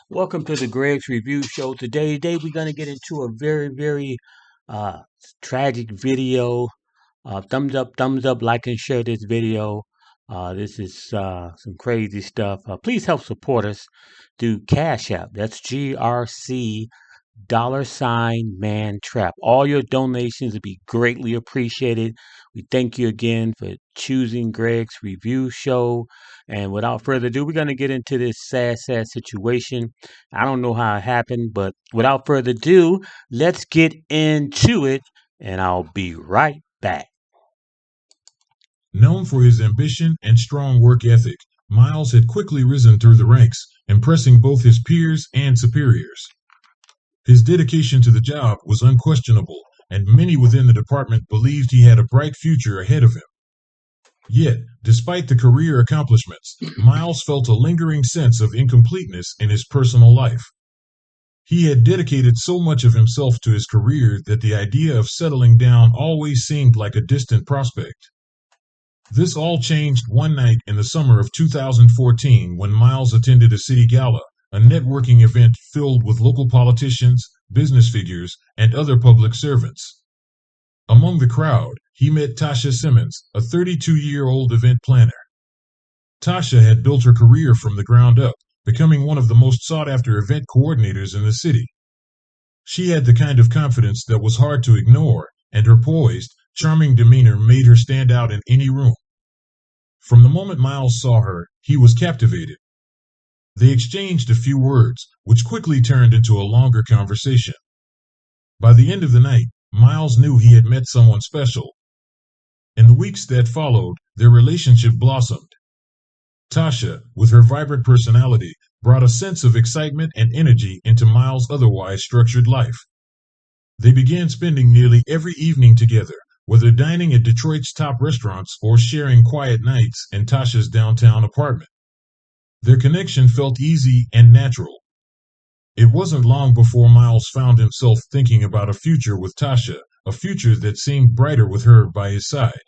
Welcome to the Greg's Review Show. Today we're going to get into a very uh, tragic video. Thumbs up, like and share this video. This is some crazy stuff. Please help support us through Cash App. That's GRC $mantrap. All your donations would be greatly appreciated. We thank you again for choosing Greg's Review Show. And without further ado, we're going to get into this sad situation. I don't know how it happened, but without further ado, let's get into it, and I'll be right back. Known for his ambition and strong work ethic, Miles had quickly risen through the ranks, impressing both his peers and superiors. His dedication to the job was unquestionable, and many within the department believed he had a bright future ahead of him. Yet, despite the career accomplishments, Miles felt a lingering sense of incompleteness in his personal life. He had dedicated so much of himself to his career that the idea of settling down always seemed like a distant prospect. This all changed one night in the summer of 2014 when Miles attended a city gala, a networking event filled with local politicians, business figures, and other public servants. Among the crowd, he met Tasha Simmons, a 32-year-old event planner. Tasha had built her career from the ground up, becoming one of the most sought-after event coordinators in the city. She had the kind of confidence that was hard to ignore, and her poised, charming demeanor made her stand out in any room. From the moment Miles saw her, he was captivated. They exchanged a few words, which quickly turned into a longer conversation. By the end of the night, Miles knew he had met someone special. In the weeks that followed, their relationship blossomed. Tasha, with her vibrant personality, brought a sense of excitement and energy into Miles' otherwise structured life. They began spending nearly every evening together, whether dining at Detroit's top restaurants or sharing quiet nights in Tasha's downtown apartment. Their connection felt easy and natural. It wasn't long before Miles found himself thinking about a future with Tasha, a future that seemed brighter with her by his side.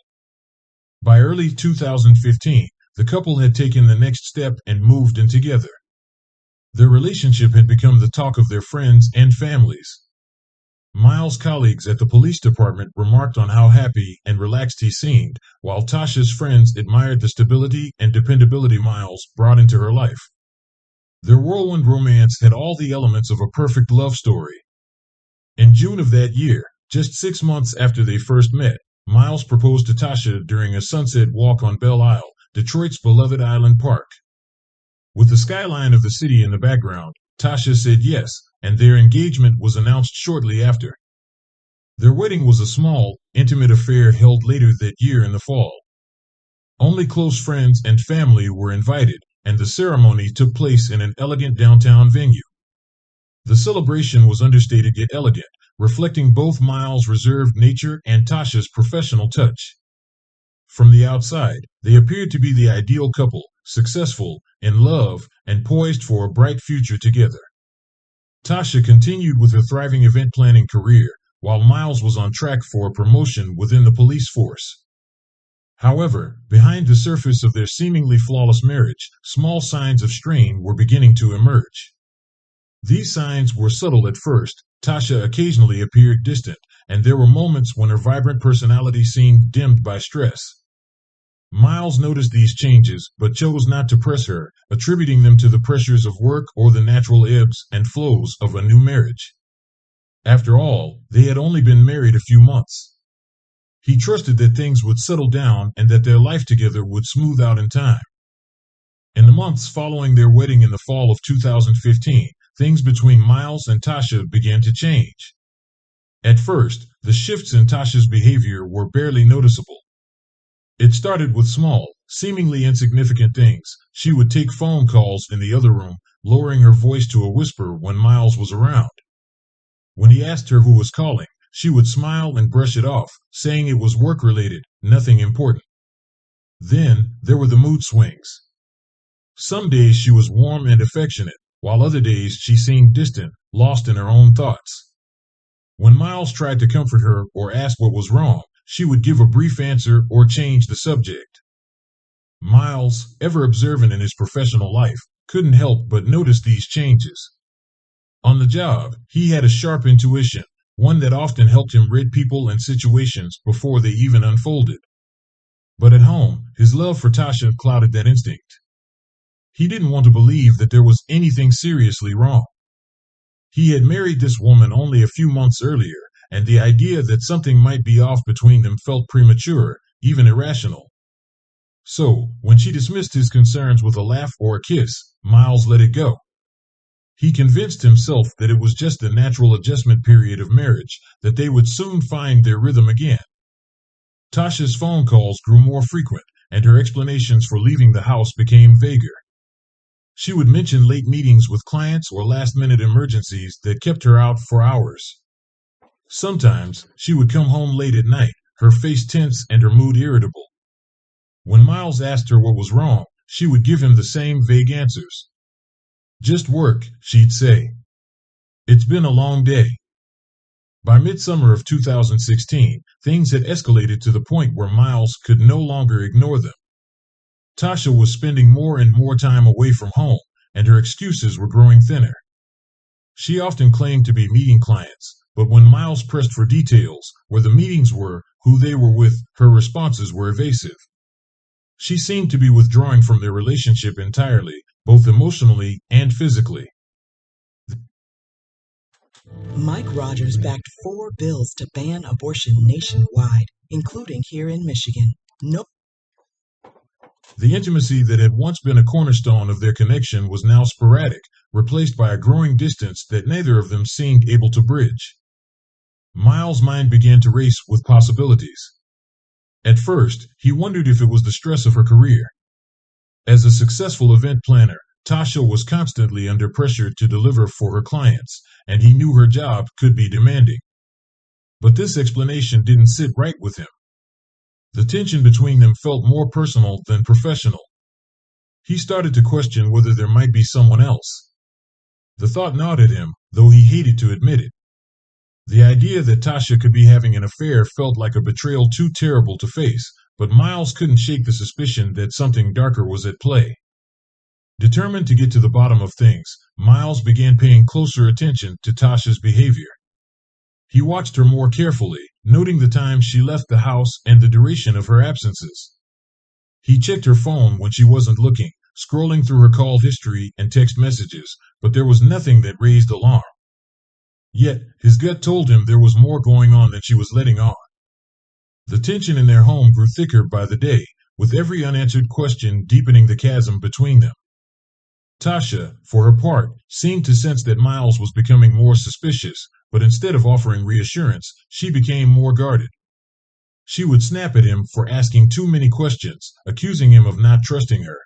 By early 2015, the couple had taken the next step and moved in together. Their relationship had become the talk of their friends and families. Miles' colleagues at the police department remarked on how happy and relaxed he seemed, while Tasha's friends admired the stability and dependability Miles brought into her life. Their whirlwind romance had all the elements of a perfect love story. In June of that year, just 6 months after they first met, Miles proposed to Tasha during a sunset walk on Belle Isle, Detroit's beloved island park. With the skyline of the city in the background, Tasha said yes, and their engagement was announced shortly after. Their wedding was a small, intimate affair held later that year in the fall. Only close friends and family were invited, and the ceremony took place in an elegant downtown venue. The celebration was understated yet elegant, reflecting both Miles' reserved nature and Tasha's professional touch. From the outside, they appeared to be the ideal couple, successful, in love, and poised for a bright future together. Tasha continued with her thriving event planning career, while Miles was on track for a promotion within the police force. However, behind the surface of their seemingly flawless marriage, small signs of strain were beginning to emerge. These signs were subtle at first. Tasha occasionally appeared distant, and there were moments when her vibrant personality seemed dimmed by stress. Miles noticed these changes, but chose not to press her, attributing them to the pressures of work or the natural ebbs and flows of a new marriage. After all, they had only been married a few months. He trusted that things would settle down and that their life together would smooth out in time. In the months following their wedding in the fall of 2015, things between Miles and Tasha began to change. At first, the shifts in Tasha's behavior were barely noticeable. It started with small, seemingly insignificant things. She would take phone calls in the other room, lowering her voice to a whisper when Miles was around. When he asked her who was calling, she would smile and brush it off, saying it was work-related, nothing important. Then there were the mood swings. Some days she was warm and affectionate, while other days she seemed distant, lost in her own thoughts. When Miles tried to comfort her or ask what was wrong, she would give a brief answer or change the subject. Miles, ever observant in his professional life, couldn't help but notice these changes. On the job, he had a sharp intuition, one that often helped him rid people and situations before they even unfolded. But at home, his love for Tasha clouded that instinct. He didn't want to believe that there was anything seriously wrong. He had married this woman only a few months earlier, and the idea that something might be off between them felt premature, even irrational. So, when she dismissed his concerns with a laugh or a kiss, Miles let it go. He convinced himself that it was just a natural adjustment period of marriage, that they would soon find their rhythm again. Tasha's phone calls grew more frequent, and her explanations for leaving the house became vaguer. She would mention late meetings with clients or last-minute emergencies that kept her out for hours. Sometimes, she would come home late at night, her face tense and her mood irritable. When Miles asked her what was wrong, she would give him the same vague answers. "Just work," she'd say. "It's been a long day." By midsummer of 2016, things had escalated to the point where Miles could no longer ignore them. Tasha was spending more and more time away from home, and her excuses were growing thinner. She often claimed to be meeting clients, but when Miles pressed for details, where the meetings were, who they were with, her responses were evasive. She seemed to be withdrawing from their relationship entirely, both emotionally and physically. Mike Rogers backed 4 bills to ban abortion nationwide, including here in Michigan. The intimacy that had once been a cornerstone of their connection was now sporadic, replaced by a growing distance that neither of them seemed able to bridge. Miles' mind began to race with possibilities. At first, he wondered if it was the stress of her career. As a successful event planner, Tasha was constantly under pressure to deliver for her clients, and he knew her job could be demanding. But this explanation didn't sit right with him. The tension between them felt more personal than professional. He started to question whether there might be someone else. The thought gnawed at him, though he hated to admit it. The idea that Tasha could be having an affair felt like a betrayal too terrible to face, but Miles couldn't shake the suspicion that something darker was at play. Determined to get to the bottom of things, Miles began paying closer attention to Tasha's behavior. He watched her more carefully, noting the time she left the house and the duration of her absences. He checked her phone when she wasn't looking, scrolling through her call history and text messages, but there was nothing that raised alarm. Yet, his gut told him there was more going on than she was letting on. The tension in their home grew thicker by the day, with every unanswered question deepening the chasm between them. Tasha, for her part, seemed to sense that Miles was becoming more suspicious, but instead of offering reassurance, she became more guarded. She would snap at him for asking too many questions, accusing him of not trusting her.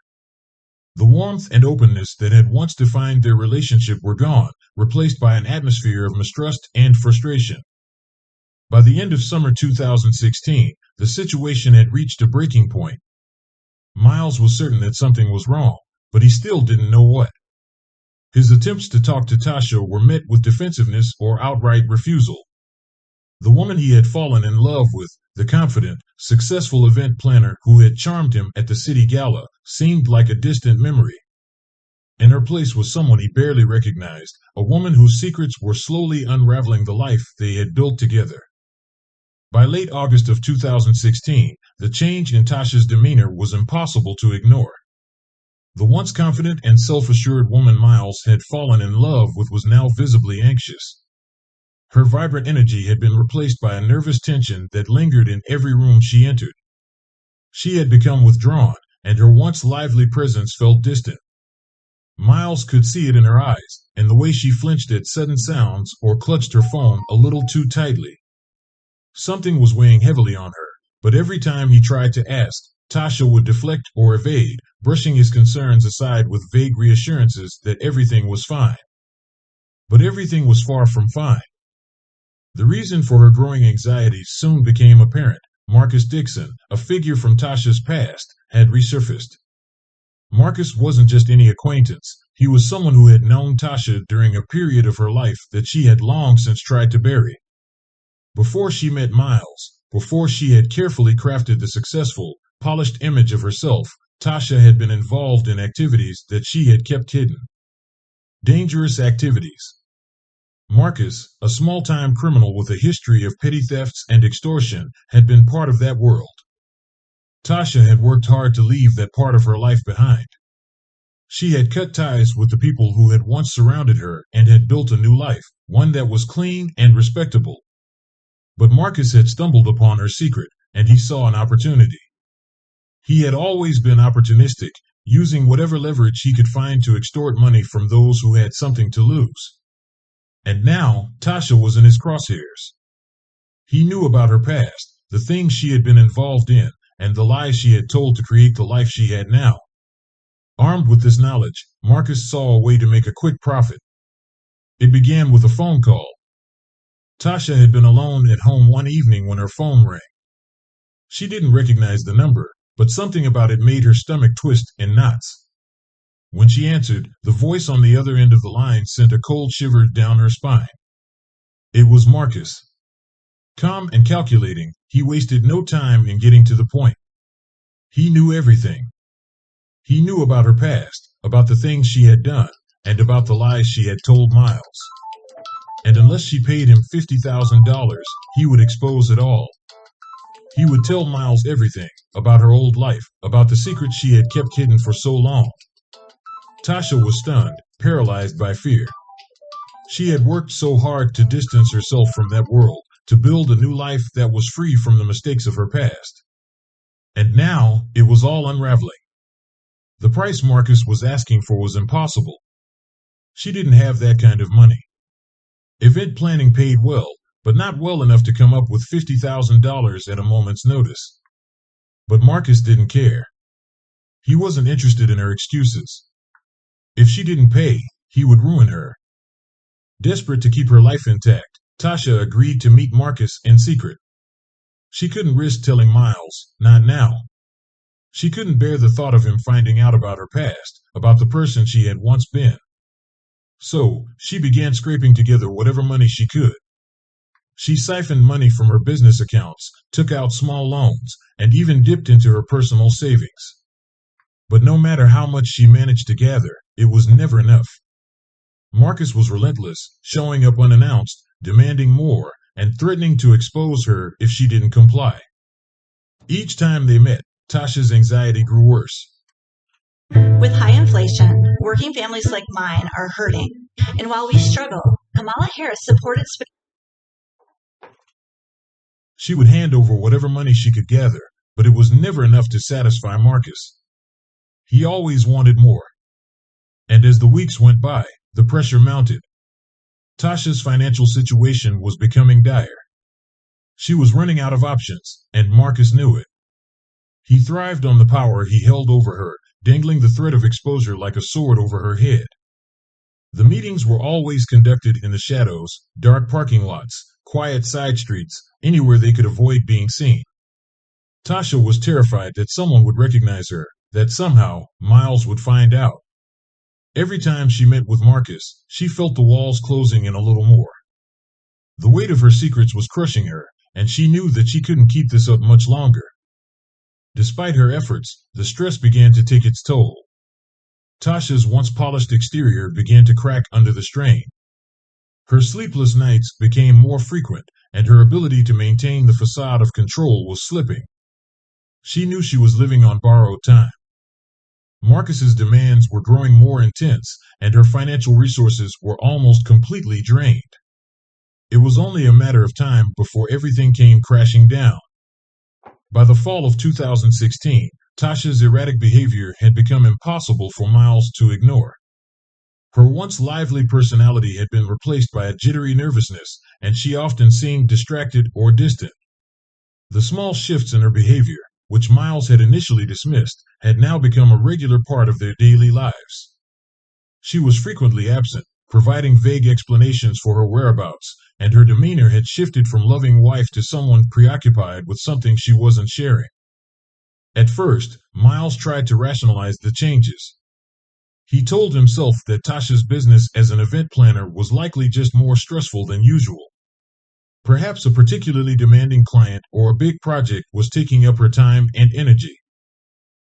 The warmth and openness that had once defined their relationship were gone, replaced by an atmosphere of mistrust and frustration. By the end of summer 2016, the situation had reached a breaking point. Miles was certain that something was wrong, but he still didn't know what. His attempts to talk to Tasha were met with defensiveness or outright refusal. The woman he had fallen in love with, the confident, successful event planner who had charmed him at the city gala, seemed like a distant memory. In her place was someone he barely recognized, a woman whose secrets were slowly unraveling the life they had built together. By late August of 2016, the change in Tasha's demeanor was impossible to ignore. The once confident and self-assured woman Miles had fallen in love with was now visibly anxious. Her vibrant energy had been replaced by a nervous tension that lingered in every room she entered. She had become withdrawn, and her once lively presence felt distant. Miles could see it in her eyes, in the way she flinched at sudden sounds or clutched her phone a little too tightly. Something was weighing heavily on her, but every time he tried to ask, Tasha would deflect or evade, brushing his concerns aside with vague reassurances that everything was fine. But everything was far from fine. The reason for her growing anxiety soon became apparent. Marcus Dixon, a figure from Tasha's past, had resurfaced. Marcus wasn't just any acquaintance. He was someone who had known Tasha during a period of her life that she had long since tried to bury. Before she met Miles, before she had carefully crafted the successful, polished image of herself, Tasha had been involved in activities that she had kept hidden. Dangerous activities. Marcus, a small-time criminal with a history of petty thefts and extortion, had been part of that world. Tasha had worked hard to leave that part of her life behind. She had cut ties with the people who had once surrounded her and had built a new life, one that was clean and respectable. But Marcus had stumbled upon her secret, and he saw an opportunity. He had always been opportunistic, using whatever leverage he could find to extort money from those who had something to lose. And now, Tasha was in his crosshairs. He knew about her past, the things she had been involved in, and the lies she had told to create the life she had now. Armed with this knowledge, Marcus saw a way to make a quick profit. It began with a phone call. Tasha had been alone at home one evening when her phone rang. She didn't recognize the number, but something about it made her stomach twist in knots. When she answered, the voice on the other end of the line sent a cold shiver down her spine. It was Marcus. Calm and calculating, he wasted no time in getting to the point. He knew everything. He knew about her past, about the things she had done, and about the lies she had told Miles. And unless she paid him $50,000, he would expose it all. He would tell Miles everything, about her old life, about the secrets she had kept hidden for so long. Tasha was stunned, paralyzed by fear. She had worked so hard to distance herself from that world, to build a new life that was free from the mistakes of her past. And now, it was all unraveling. The price Marcus was asking for was impossible. She didn't have that kind of money. Event planning paid well, but not well enough to come up with $50,000 at a moment's notice. But Marcus didn't care. He wasn't interested in her excuses. If she didn't pay, he would ruin her. Desperate to keep her life intact, Tasha agreed to meet Marcus in secret. She couldn't risk telling Miles, not now. She couldn't bear the thought of him finding out about her past, about the person she had once been. So, she began scraping together whatever money she could. She siphoned money from her business accounts, took out small loans, and even dipped into her personal savings. But no matter how much she managed to gather, it was never enough. Marcus was relentless, showing up unannounced, demanding more, and threatening to expose her if she didn't comply. Each time they met, Tasha's anxiety grew worse. With high inflation, working families like mine are hurting. And while we struggle, Kamala Harris supported She would hand over whatever money she could gather, but it was never enough to satisfy Marcus. He always wanted more. And as the weeks went by, the pressure mounted. Tasha's financial situation was becoming dire. She was running out of options, and Marcus knew it. He thrived on the power he held over her, dangling the threat of exposure like a sword over her head. The meetings were always conducted in the shadows, dark parking lots, quiet side streets, anywhere they could avoid being seen. Tasha was terrified that someone would recognize her, that somehow Miles would find out. Every time she met with Marcus, she felt the walls closing in a little more. The weight of her secrets was crushing her, and she knew that she couldn't keep this up much longer. Despite her efforts, the stress began to take its toll. Tasha's once polished exterior began to crack under the strain. Her sleepless nights became more frequent, and her ability to maintain the facade of control was slipping. She knew she was living on borrowed time. Marcus's demands were growing more intense, and her financial resources were almost completely drained. It was only a matter of time before everything came crashing down. By the fall of 2016, Tasha's erratic behavior had become impossible for Miles to ignore. Her once lively personality had been replaced by a jittery nervousness, and she often seemed distracted or distant. The small shifts in her behavior, which Miles had initially dismissed, had now become a regular part of their daily lives. She was frequently absent, providing vague explanations for her whereabouts, and her demeanor had shifted from loving wife to someone preoccupied with something she wasn't sharing. At first, Miles tried to rationalize the changes. He told himself that Tasha's business as an event planner was likely just more stressful than usual. Perhaps a particularly demanding client or a big project was taking up her time and energy.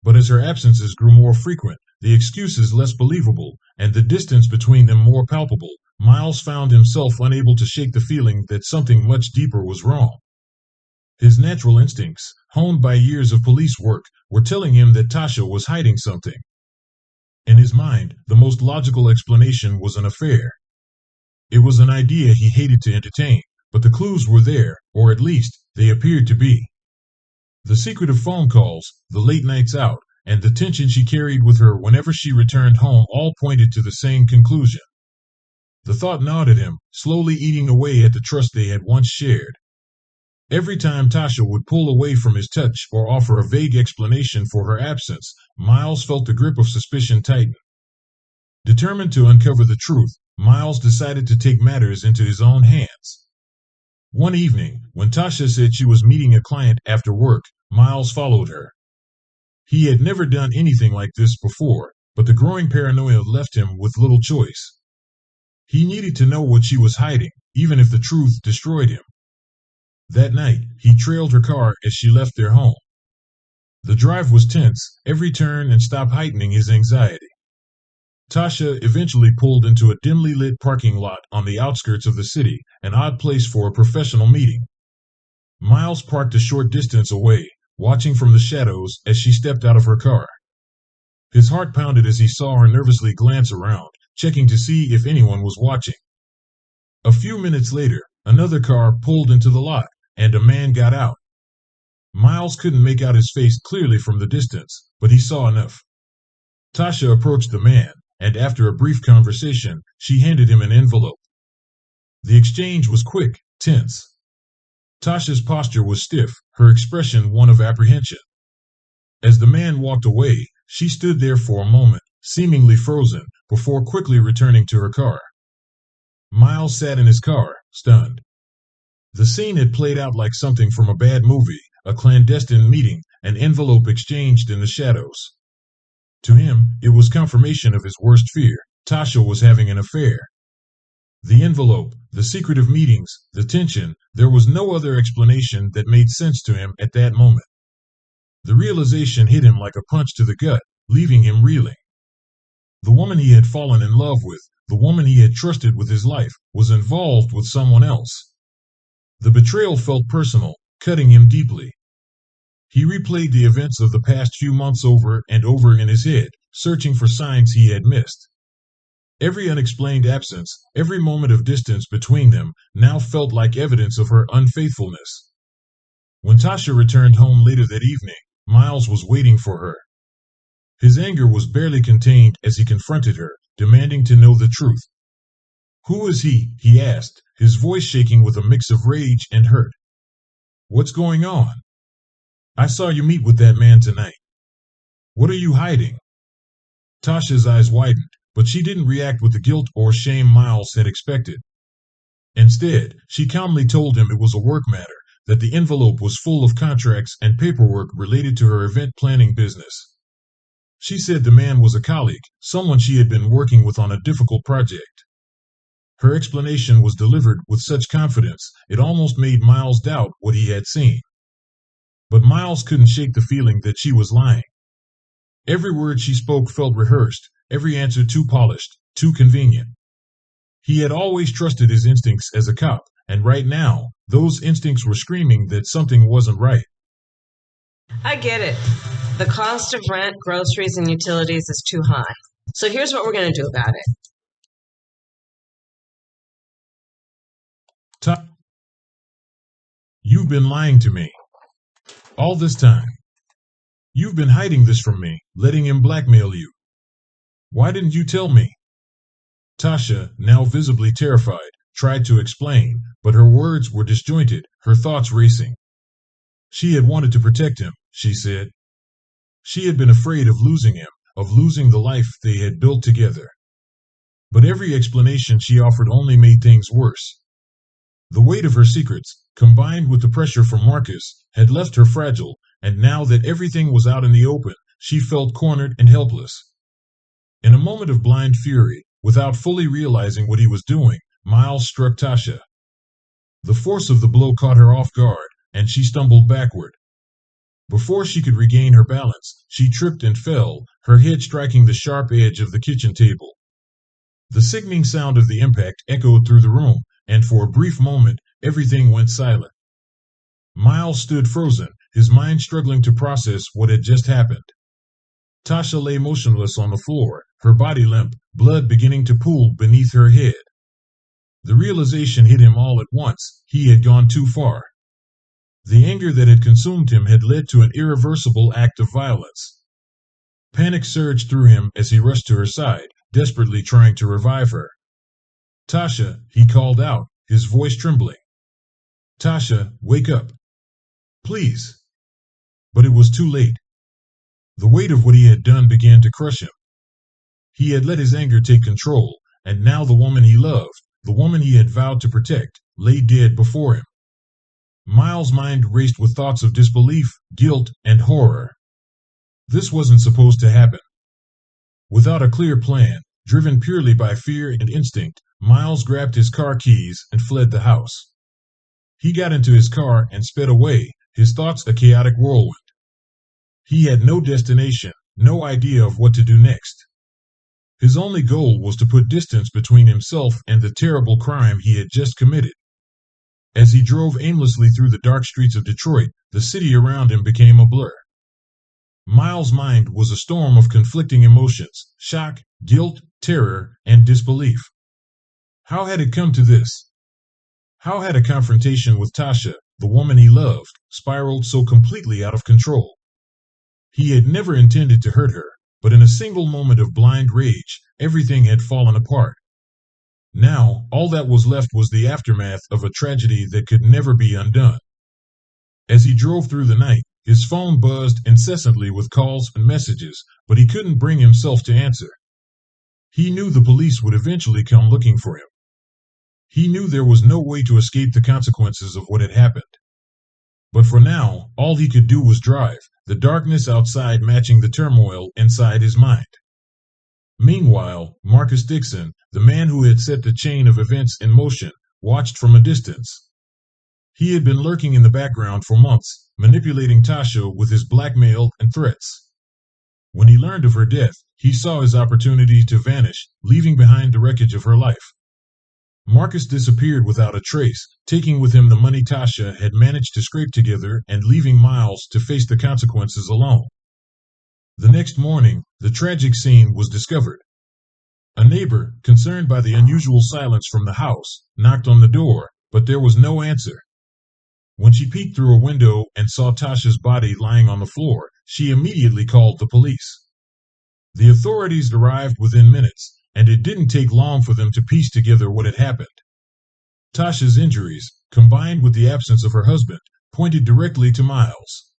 But as her absences grew more frequent, the excuses less believable, and the distance between them more palpable, Miles found himself unable to shake the feeling that something much deeper was wrong. His natural instincts, honed by years of police work, were telling him that Tasha was hiding something. In his mind, the most logical explanation was an affair. It was an idea he hated to entertain, but the clues were there, or at least, they appeared to be. The secretive phone calls, the late nights out, and the tension she carried with her whenever she returned home all pointed to the same conclusion. The thought gnawed at him, slowly eating away at the trust they had once shared. Every time Tasha would pull away from his touch or offer a vague explanation for her absence, Miles felt the grip of suspicion tighten. Determined to uncover the truth, Miles decided to take matters into his own hands. One evening, when Tasha said she was meeting a client after work, Miles followed her. He had never done anything like this before, but the growing paranoia left him with little choice. He needed to know what she was hiding, even if the truth destroyed him. That night, he trailed her car as she left their home. The drive was tense, every turn and stop heightening his anxiety. Tasha eventually pulled into a dimly lit parking lot on the outskirts of the city, an odd place for a professional meeting. Miles parked a short distance away, watching from the shadows as she stepped out of her car. His heart pounded as he saw her nervously glance around, checking to see if anyone was watching. A few minutes later, another car pulled into the lot, and a man got out. Miles couldn't make out his face clearly from the distance, but he saw enough. Tasha approached the man, and after a brief conversation, she handed him an envelope. The exchange was quick, tense. Tasha's posture was stiff, her expression one of apprehension. As the man walked away, she stood there for a moment, seemingly frozen, before quickly returning to her car. Miles sat in his car, stunned. The scene had played out like something from a bad movie, a clandestine meeting, an envelope exchanged in the shadows. To him, it was confirmation of his worst fear. Tasha was having an affair. The envelope, the secretive meetings, the tension, there was no other explanation that made sense to him at that moment. The realization hit him like a punch to the gut, leaving him reeling. The woman he had fallen in love with, the woman he had trusted with his life, was involved with someone else. The betrayal felt personal, cutting him deeply. He replayed the events of the past few months over and over in his head, searching for signs he had missed. Every unexplained absence, every moment of distance between them, now felt like evidence of her unfaithfulness. When Tasha returned home later that evening, Miles was waiting for her. His anger was barely contained as he confronted her, demanding to know the truth. "Who is he?" he asked, his voice shaking with a mix of rage and hurt. "What's going on? I saw you meet with that man tonight. What are you hiding?" Tasha's eyes widened, but she didn't react with the guilt or shame Miles had expected. Instead, she calmly told him it was a work matter, that the envelope was full of contracts and paperwork related to her event planning business. She said the man was a colleague, someone she had been working with on a difficult project. Her explanation was delivered with such confidence, it almost made Miles doubt what he had seen. But Miles couldn't shake the feeling that she was lying. Every word she spoke felt rehearsed, every answer too polished, too convenient. He had always trusted his instincts as a cop, and right now, those instincts were screaming that something wasn't right. I get it. The cost of rent, groceries, and utilities is too high. So here's what we're going to do about it. You've been lying to me. All this time. You've been hiding this from me, letting him blackmail you. Why didn't you tell me? Tasha, now visibly terrified, tried to explain, but her words were disjointed, her thoughts racing. She had wanted to protect him, she said. She had been afraid of losing him, of losing the life they had built together. But every explanation she offered only made things worse. The weight of her secrets, combined with the pressure from Marcus, had left her fragile, and now that everything was out in the open, she felt cornered and helpless. In a moment of blind fury, without fully realizing what he was doing, Miles struck Tasha. The force of the blow caught her off guard, and she stumbled backward. Before she could regain her balance, she tripped and fell, her head striking the sharp edge of the kitchen table. The sickening sound of the impact echoed through the room, and for a brief moment, everything went silent. Miles stood frozen, his mind struggling to process what had just happened. Tasha lay motionless on the floor, her body limp, blood beginning to pool beneath her head. The realization hit him all at once: he had gone too far. The anger that had consumed him had led to an irreversible act of violence. Panic surged through him as he rushed to her side, desperately trying to revive her. "Tasha," he called out, his voice trembling. "Tasha, wake up. Please." But it was too late. The weight of what he had done began to crush him. He had let his anger take control, and now the woman he loved, the woman he had vowed to protect, lay dead before him. Miles' mind raced with thoughts of disbelief, guilt, and horror. This wasn't supposed to happen. Without a clear plan, driven purely by fear and instinct, Miles grabbed his car keys and fled the house. He got into his car and sped away, his thoughts a chaotic whirlwind. He had no destination, no idea of what to do next. His only goal was to put distance between himself and the terrible crime he had just committed. As he drove aimlessly through the dark streets of Detroit, the city around him became a blur. Miles' mind was a storm of conflicting emotions: shock, guilt, terror, and disbelief. How had it come to this? How had a confrontation with Tasha, the woman he loved, spiraled so completely out of control? He had never intended to hurt her, but in a single moment of blind rage, everything had fallen apart. Now, all that was left was the aftermath of a tragedy that could never be undone. As he drove through the night, his phone buzzed incessantly with calls and messages, but he couldn't bring himself to answer. He knew the police would eventually come looking for him. He knew there was no way to escape the consequences of what had happened. But for now, all he could do was drive, the darkness outside matching the turmoil inside his mind. Meanwhile, Marcus Dixon, the man who had set the chain of events in motion, watched from a distance. He had been lurking in the background for months, manipulating Tasha with his blackmail and threats. When he learned of her death, he saw his opportunity to vanish, leaving behind the wreckage of her life. Marcus disappeared without a trace, taking with him the money Tasha had managed to scrape together and leaving Miles to face the consequences alone. The next morning, the tragic scene was discovered. A neighbor, concerned by the unusual silence from the house, knocked on the door, but there was no answer. When she peeked through a window and saw Tasha's body lying on the floor, she immediately called the police. The authorities arrived within minutes, and it didn't take long for them to piece together what had happened. Tasha's injuries, combined with the absence of her husband, pointed directly to Miles.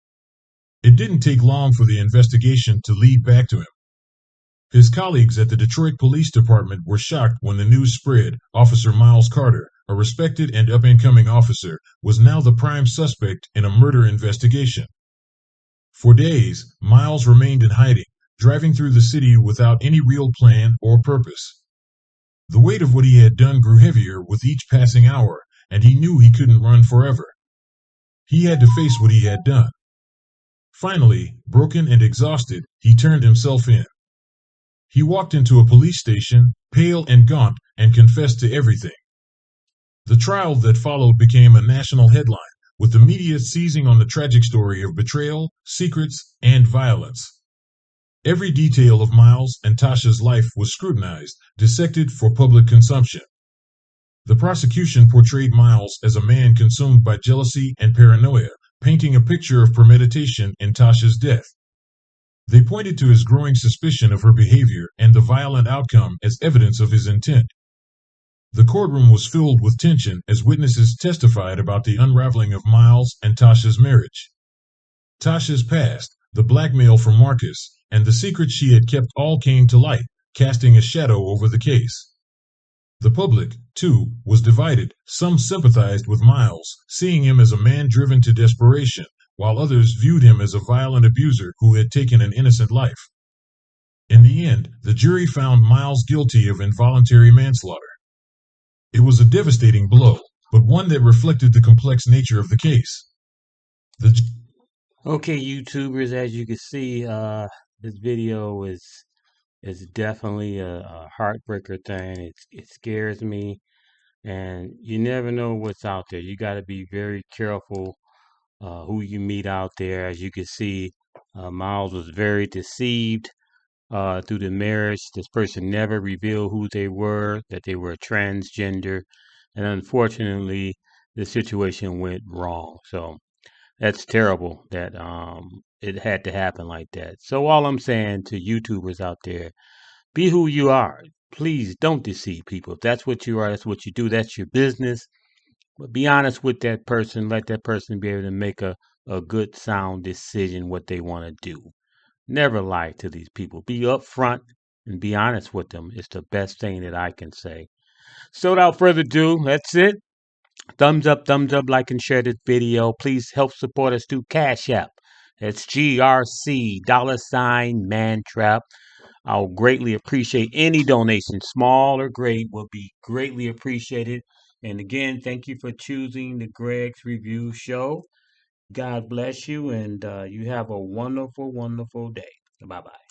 It didn't take long for the investigation to lead back to him. His colleagues at the Detroit Police Department were shocked when the news spread Officer Miles Carter, a respected and up-and-coming officer, was now the prime suspect in a murder investigation. For days, Miles remained in hiding, driving through the city without any real plan or purpose. The weight of what he had done grew heavier with each passing hour, and he knew he couldn't run forever. He had to face what he had done. Finally, broken and exhausted, he turned himself in. He walked into a police station, pale and gaunt, and confessed to everything. The trial that followed became a national headline, with the media seizing on the tragic story of betrayal, secrets, and violence. Every detail of Miles and Tasha's life was scrutinized, dissected for public consumption. The prosecution portrayed Miles as a man consumed by jealousy and paranoia, painting a picture of premeditation in Tasha's death. They pointed to his growing suspicion of her behavior and the violent outcome as evidence of his intent. The courtroom was filled with tension as witnesses testified about the unraveling of Miles and Tasha's marriage. Tasha's past, the blackmail from Marcus, and the secrets she had kept all came to light, casting a shadow over the case. The public, too, was divided. Some sympathized with Miles, seeing him as a man driven to desperation, while others viewed him as a violent abuser who had taken an innocent life. In the end, the jury found Miles guilty of involuntary manslaughter. It was a devastating blow, but one that reflected the complex nature of the case. Okay, YouTubers, as you can see, this video is definitely a heartbreaker thing. It scares me, and you never know what's out there. You got to be very careful who you meet out there. As you can see, Miles was very deceived through the marriage. This person never revealed who they were, that they were transgender, and unfortunately, the situation went wrong. So that's terrible that it had to happen like that. So all I'm saying to YouTubers out there, be who you are. Please don't deceive people. If that's what you are, that's what you do, that's your business. But be honest with that person. Let that person be able to make a good sound decision what they want to do. Never lie to these people. Be upfront and be honest with them. It's the best thing that I can say. So without further ado, that's it. Thumbs up, like and share this video. Please help support us through Cash App. That's GRC $mantrap. I'll greatly appreciate any donation, small or great, will be greatly appreciated. And again, thank you for choosing the Greg's Review Show. God bless you, and you have a wonderful, wonderful day. Bye bye.